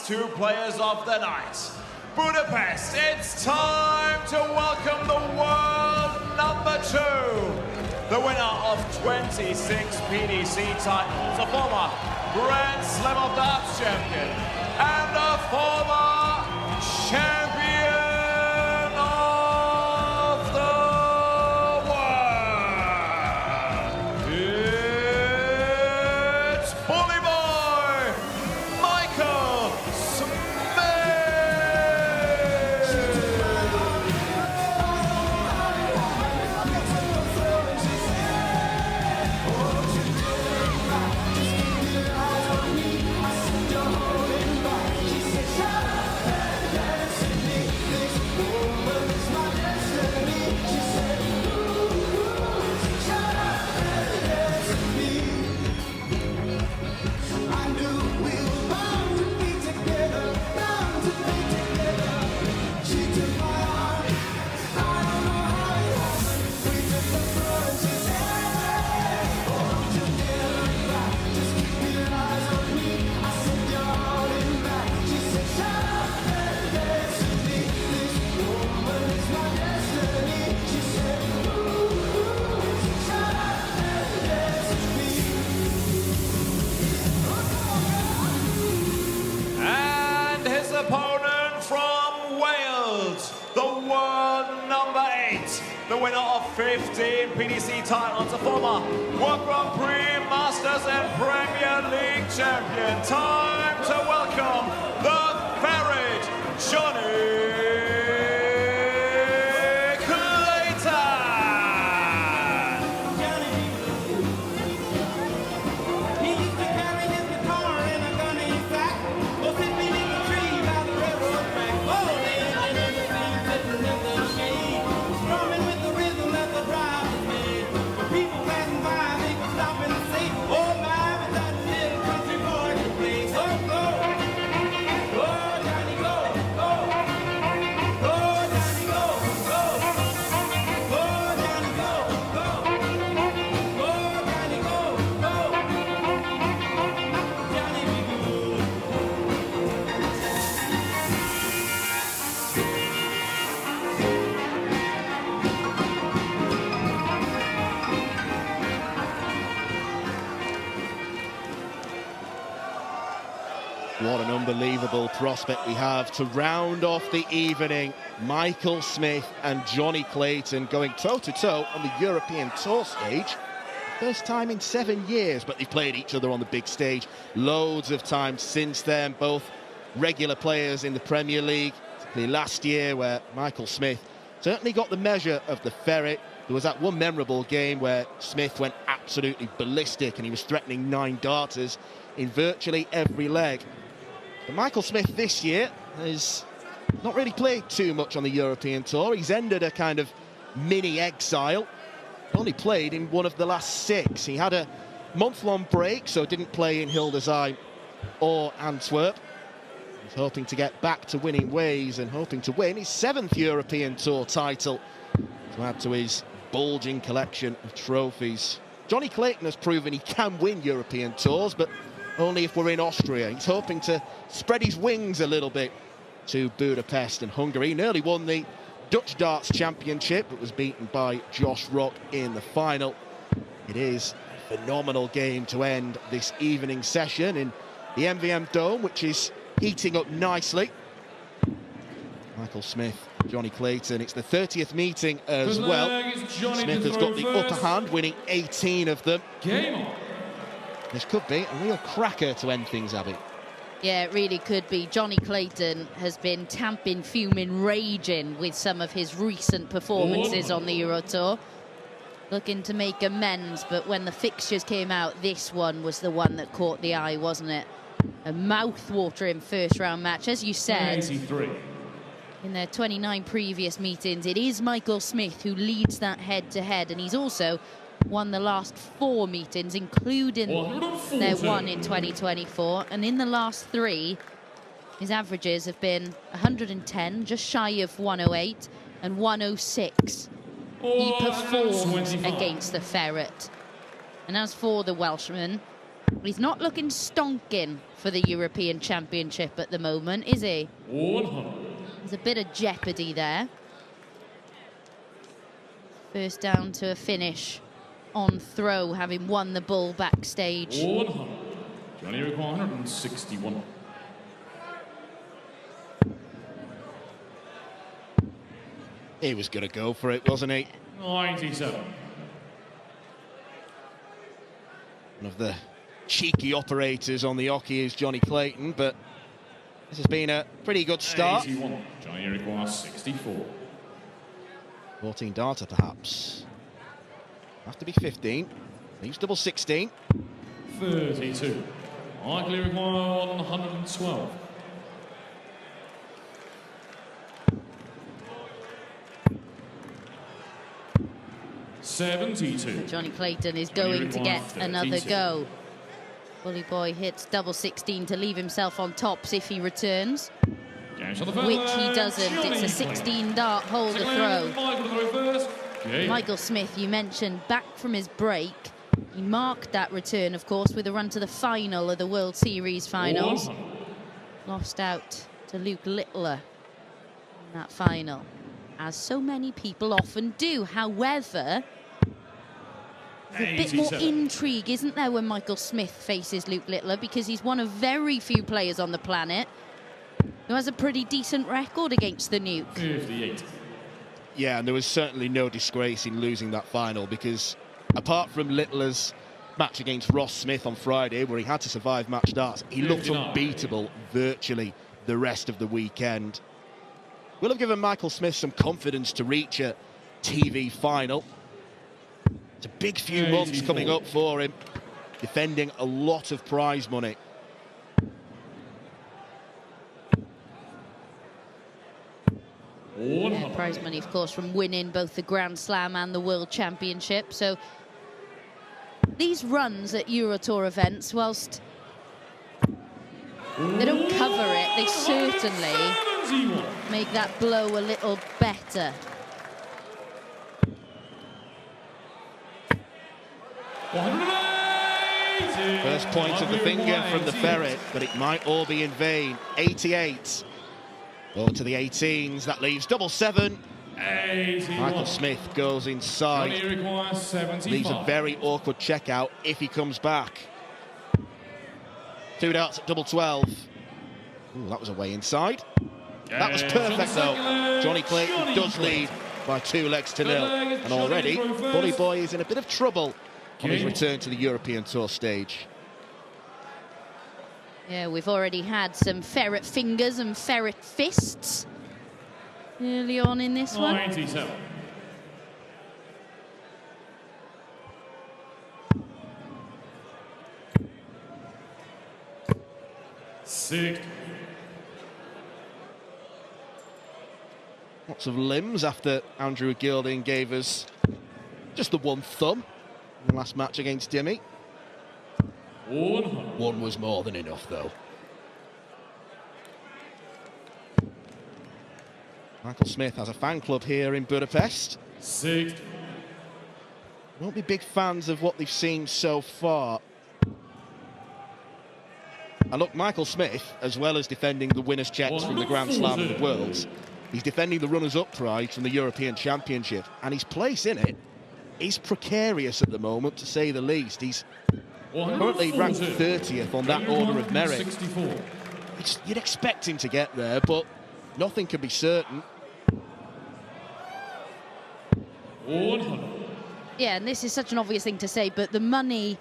two players of the night. Budapest, it's time to welcome the world number 2. The winner of 26 PDC titles, a former Grand Slam of Darts champion, and a former champion of the world. It's Bully Boy, Michael Smith. Opponent from Wales, the world number 8, the winner of 15 PDC titles, a former World Grand Prix, Masters and Premier League champion. Time to welcome the Ferret, Johnny What an unbelievable prospect we have to round off the evening. Michael Smith and Johnny Clayton going toe-to-toe on the European Tour stage. First time in 7 years, but they've played each other on the big stage loads of times since then. Both regular players in the Premier League, particularly last year, where Michael Smith certainly got the measure of the Ferret. There was that one memorable game where Smith went absolutely ballistic and he was threatening 9 darters in virtually every leg. But Michael Smith this year has not really played too much on the European Tour. He's ended a kind of mini exile. Only played in one of the last 6. He had a month-long break, so didn't play in Hildesheim or Antwerp. He's hoping to get back to winning ways and hoping to win his 7th European Tour title to add to his bulging collection of trophies. Johnny Clayton has proven he can win European Tours, but only if we're in Austria. He's hoping to spread his wings a little bit to Budapest and Hungary. He nearly won the Dutch Darts Championship, but was beaten by Josh Rock in the final. It is a phenomenal game to end this evening session in the MVM Dome, which is heating up nicely. Michael Smith, Johnny Clayton, it's the 30th meeting as well. Smith has got the upper hand, winning 18 of them. Game on. This could be a real cracker to end things, Abby. Yeah, it really could be. Johnny Clayton has been tamping, fuming, raging with some of his recent performances on the Euro Tour. Looking to make amends, but when the fixtures came out, this one was the one that caught the eye, wasn't it? A mouth-watering first-round match. As you said, 83. In their 29 previous meetings, it is Michael Smith who leads that head-to-head, and he's also won the last 4 meetings, including their one in 2024. And in the last 3, his averages have been 110, just shy of 108, and 106. He performed against the Ferret. And as for the Welshman, He's not looking stonking for the European Championship at the moment, is he? 100. There's a bit of jeopardy there. First down to a finish on throw, having won the bull backstage. 100. Johnny requires 161. He was going to go for it, wasn't he? 97. One of the cheeky operators on the hockey is Johnny Clayton, but this has been a pretty good start. 81. Johnny requires 64. 14 darter, perhaps. Have to be 15. Leaves double 16. 32. Likely require 112. 72. Johnny Clayton is going to get another go. Bully Boy hits double 16 to leave himself on tops if he returns, which he doesn't. It's a 16 dart holder throw. Michael Smith, you mentioned, back from his break. He marked that return, of course, with a run to the final of the World Series finals. Lost out to Luke Littler in that final, as so many people often do. However, there's a bit more intrigue, isn't there, when Michael Smith faces Luke Littler, because he's one of very few players on the planet who has a pretty decent record against the Nuke. 58. Yeah, and there was certainly no disgrace in losing that final, because apart from Littler's match against Ross Smith on Friday, where he had to survive match darts, he looked unbeatable virtually the rest of the weekend. Will have given Michael Smith some confidence to reach a TV final. It's a big few months coming up for him, defending a lot of prize money. Yeah, prize money, of course, from winning both the Grand Slam and the World Championship. So these runs at Eurotour events, whilst they don't cover it, they certainly make that blow a little better. First point of the finger from the ferret, but it might all be in vain. 88. Over to the 18s, that leaves double 7. 81. Michael Smith goes inside. Leaves a very awkward checkout if he comes back. 2 darts at double 12. Ooh, that was away inside. That was perfect though. Johnny Clayton does lead by 2 legs to 0. And already, Bully Boy is in a bit of trouble on his return to the European Tour stage. Yeah, we've already had some ferret fingers and ferret fists early on in this one. 97. Lots of limbs after Andrew Gilding gave us just the one thumb in the last match against Dimmy. 100. One was more than enough, though. Michael Smith has a fan club here in Budapest. 60. Won't be big fans of what they've seen so far. And look, Michael Smith, as well as defending the winners' checks from the Grand Slam and the Worlds, he's defending the runners-up prize from the European Championship, and his place in it is precarious at the moment, to say the least. He's currently ranked 30th on that order of merit. You'd expect him to get there, but nothing can be certain. 100. Yeah, and this is such an obvious thing to say, but the money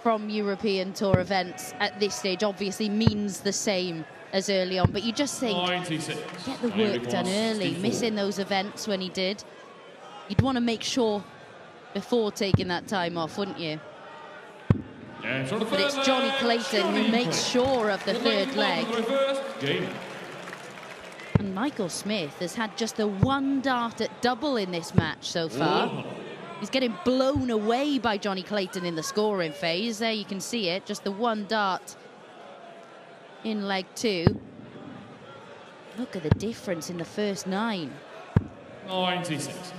from European Tour events at this stage obviously means the same as early on, but you just think, 96. get the work done early. Missing those events when he did, you'd want to make sure before taking that time off, wouldn't you? But it's Johnny Clayton who makes sure of the third leg. And Michael Smith has had just the 1 dart at double in this match so far. He's getting blown away by Johnny Clayton in the scoring phase. There you can see it, just the 1 dart in leg 2. Look at the difference in the first 9. 96.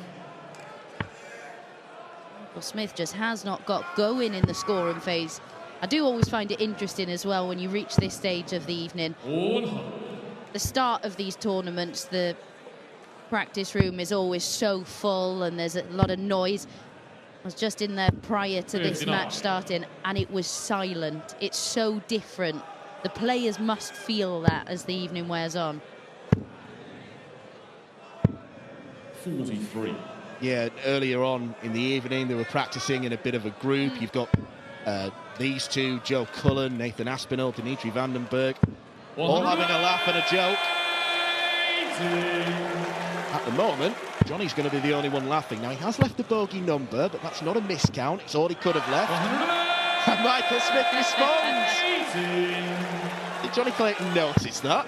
Michael Smith just has not got going in the scoring phase I do always find it interesting as well when you reach this stage of the evening. The start of these tournaments, the practice room is always so full and there's a lot of noise. I was just in there prior to this match starting and it was silent. It's so different. The players must feel that as the evening wears on. 43. Yeah, earlier on in the evening, they were practicing in a bit of a group. You've got these two, Joe Cullen, Nathan Aspinall, Dimitri Vandenberg, all having a laugh and a joke. At the moment, Johnny's going to be the only one laughing. Now, he has left a bogey number, but that's not a miscount. It's all he could have left. And Michael Smith responds. Did Johnny Clayton notice that?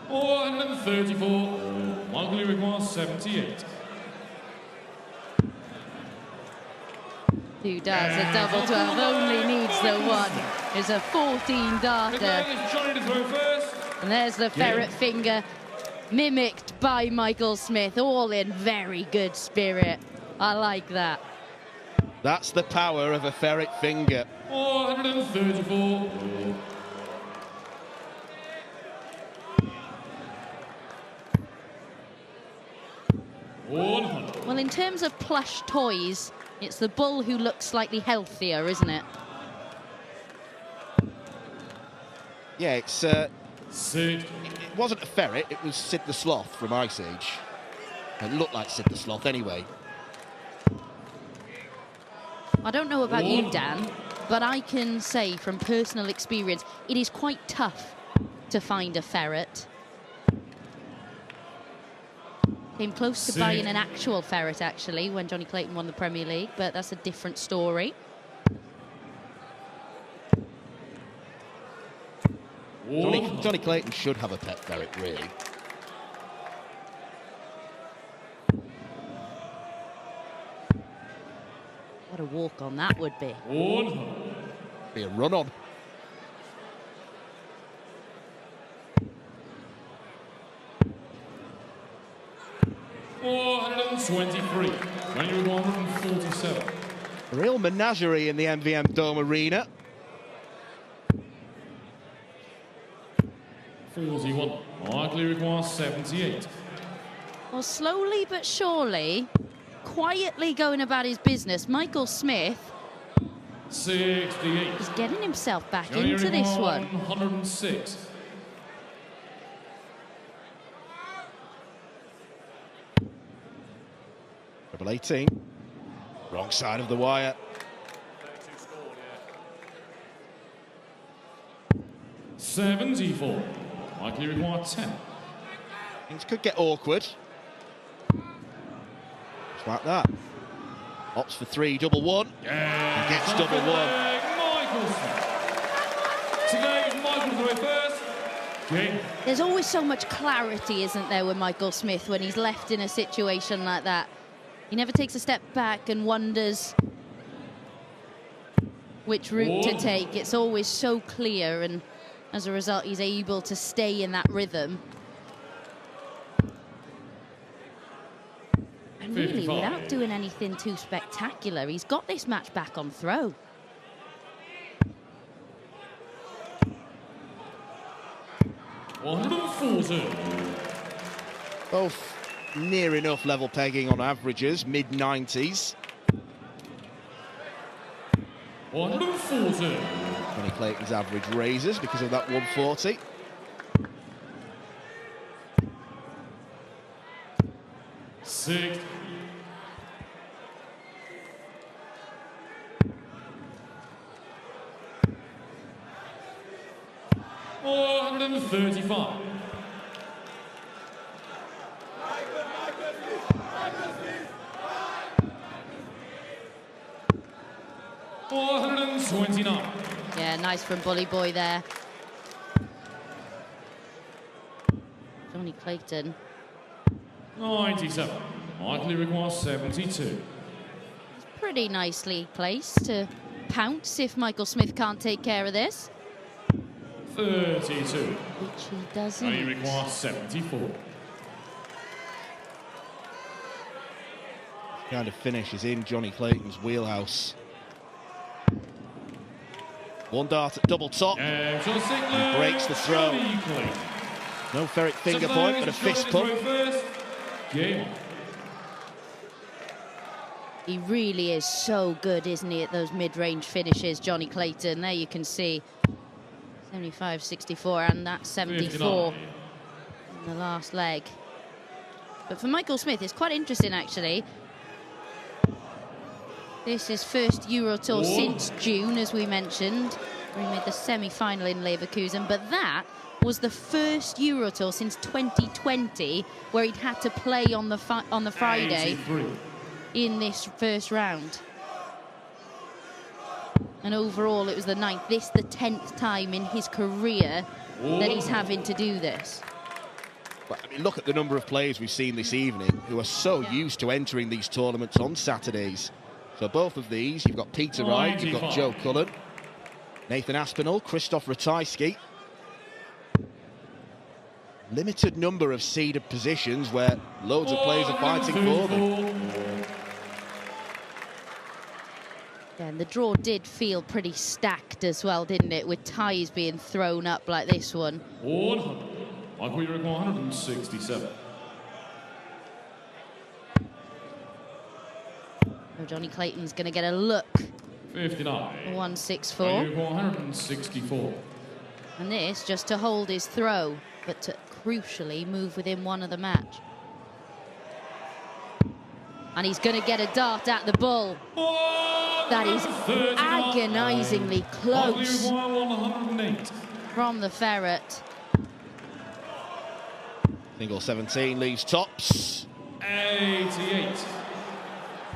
434. Michael requires 78. Who does a double 12, only needs the one. There's a 14-darter. Johnny to throw first. And there's the ferret finger, mimicked by Michael Smith, all in very good spirit. I like that. That's the power of a ferret finger. 434. Well, in terms of plush toys, it's the bull who looks slightly healthier, isn't it? Yeah, it's... It wasn't a ferret, it was Sid the Sloth from Ice Age. It looked like Sid the Sloth anyway. I don't know about you, Dan, but I can say from personal experience, it is quite tough to find a ferret. Came close to buying an actual ferret, actually, when Johnny Clayton won the Premier League, but that's a different story. Johnny Clayton should have a pet ferret, really. What a walk on that would be. Be a run-on. $423. 147. A real menagerie in the MVM Dome Arena. 41. Michael requires 78. Well, slowly but surely, quietly going about his business, Michael Smith 68. is getting himself back into this one. 106. Double 18. Wrong side of the wire. 74. Michael requires 10. Things could get awkward. Just like that. Opts for 3, double 1. And gets double 1. Michael Smith. Today, Michael throw first. King. There's always so much clarity, isn't there, with Michael Smith when he's left in a situation like that. He never takes a step back and wonders which route to take. It's always so clear, and as a result, he's able to stay in that rhythm. And really, 55. without doing anything too spectacular, he's got this match back on throw. Both near enough level pegging on averages, mid-90s. 140. Johnny Clayton's average raises because of that 140. Six. 435. $429. Yeah, nice from Bully Boy there. Johnny Clayton. 97. Michael requires 72. Pretty nicely placed to pounce if Michael Smith can't take care of this. 32. Which he doesn't. And he requires 74. Kind of finish is in Johnny Clayton's wheelhouse. One dart at double top. And breaks the throw. No ferret finger point, but a fist pump. He really is so good, isn't he, at those mid-range finishes, Johnny Clayton. There you can see 75, 64, and that's 74 in the last leg. But for Michael Smith, it's quite interesting, actually. This is first Euro Tour since June, as we mentioned. We made the semi-final in Leverkusen, but that was the first Euro Tour since 2020 where he'd had to play on the Friday in this first round. And overall, it was the 9th. This the 10th time in his career that he's having to do this. But, I mean, look at the number of players we've seen this evening who are so used to entering these tournaments on Saturdays. So both of these, you've got Peter Wright, you've got Joe Cullen, Nathan Aspinall, Christoph Ratajski. Limited number of seeded positions where loads of players are fighting for them. Yeah, and the draw did feel pretty stacked as well, didn't it? With ties being thrown up like this one. 167. Johnny Clayton's going to get a look. 59. 164. 164. And this just to hold his throw, but to crucially move within one of the match. And he's going to get a dart at the bull. That is agonisingly close from the ferret. Single 17 leaves tops. 88.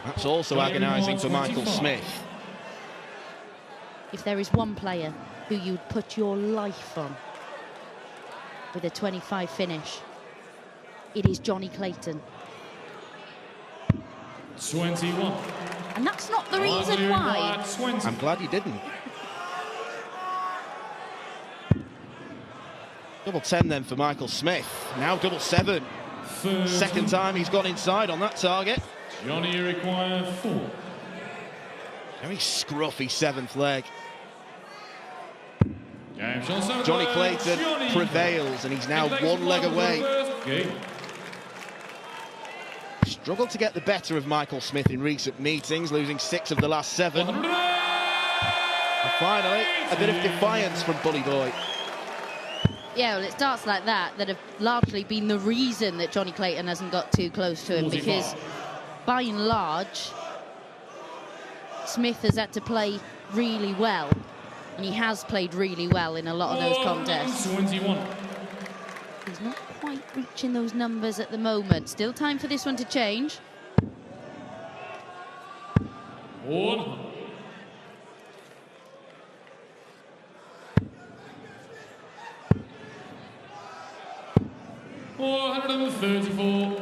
That's also agonising for Michael Smith. If there is one player who you'd put your life on with a 25 finish, it is Johnny Clayton. 21. And that's not the reason why. I'm glad you didn't. Double 10 then for Michael Smith. Now double 7. Second time he's gone inside on that target. Johnny requires 4. Very scruffy 7th leg. Johnny Clayton prevails, and he's now one leg away. Struggled to get the better of Michael Smith in recent meetings, losing 6 of the last 7. And finally, a bit of defiance from Bully Boy. Yeah, well, it starts like that have largely been the reason that Johnny Clayton hasn't got too close to him, because by and large, Smith has had to play really well, and he has played really well in a lot of those contests. 21. He's not quite reaching those numbers at the moment. Still time for this one to change. 1. 434.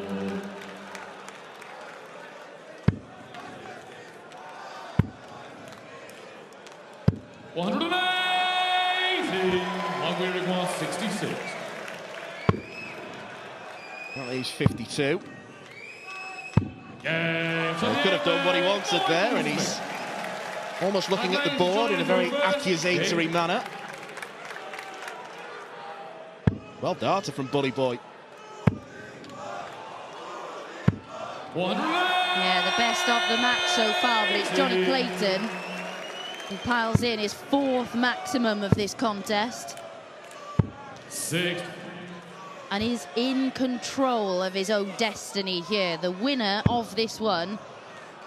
180. Hungary requires 66. That leaves 52. Yeah, Well, he could have done what he wanted there, and he's almost looking at the board in a very accusatory manner. Well darted from Bully Boy. Yeah, the best of the match so far, but it's Johnny Clayton who piles in his 4th maximum of this contest. 6. And is in control of his own destiny here. The winner of this one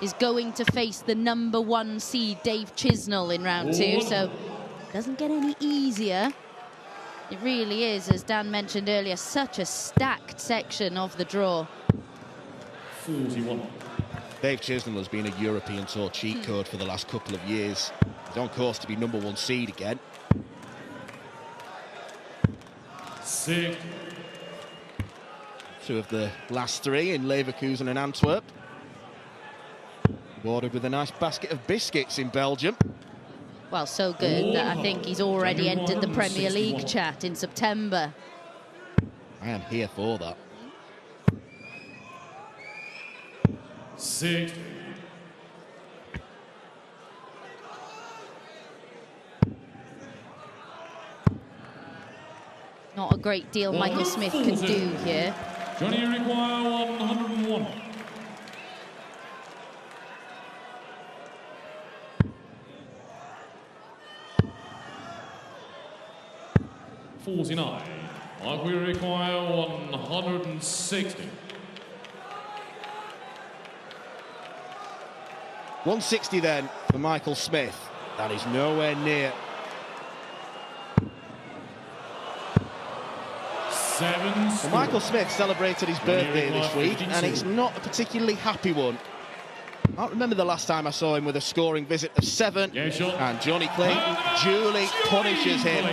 is going to face the #1 seed, Dave Chisnell, in round 2. So it doesn't get any easier. It really is, as Dan mentioned earlier, such a stacked section of the draw. 41. Dave Chisnell has been a European Tour cheat code for the last couple of years. He's on course to be #1 seed again. 6. 2 of the last 3 in Leverkusen and Antwerp. Rewarded with a nice basket of biscuits in Belgium. Well, so good that I think he's already entered the Premier League chat in September. I am here for that. 60. Not a great deal Michael Smith can do here. Johnny, you require 101. $49. Mike, we require 160. 160 then for Michael Smith. That is nowhere near. 7. Well, Michael Smith celebrated his birthday this week, and it's not a particularly happy one. I can't remember the last time I saw him with a scoring visit of 7, Yeah, sure. and Johnny Clayton duly punishes him.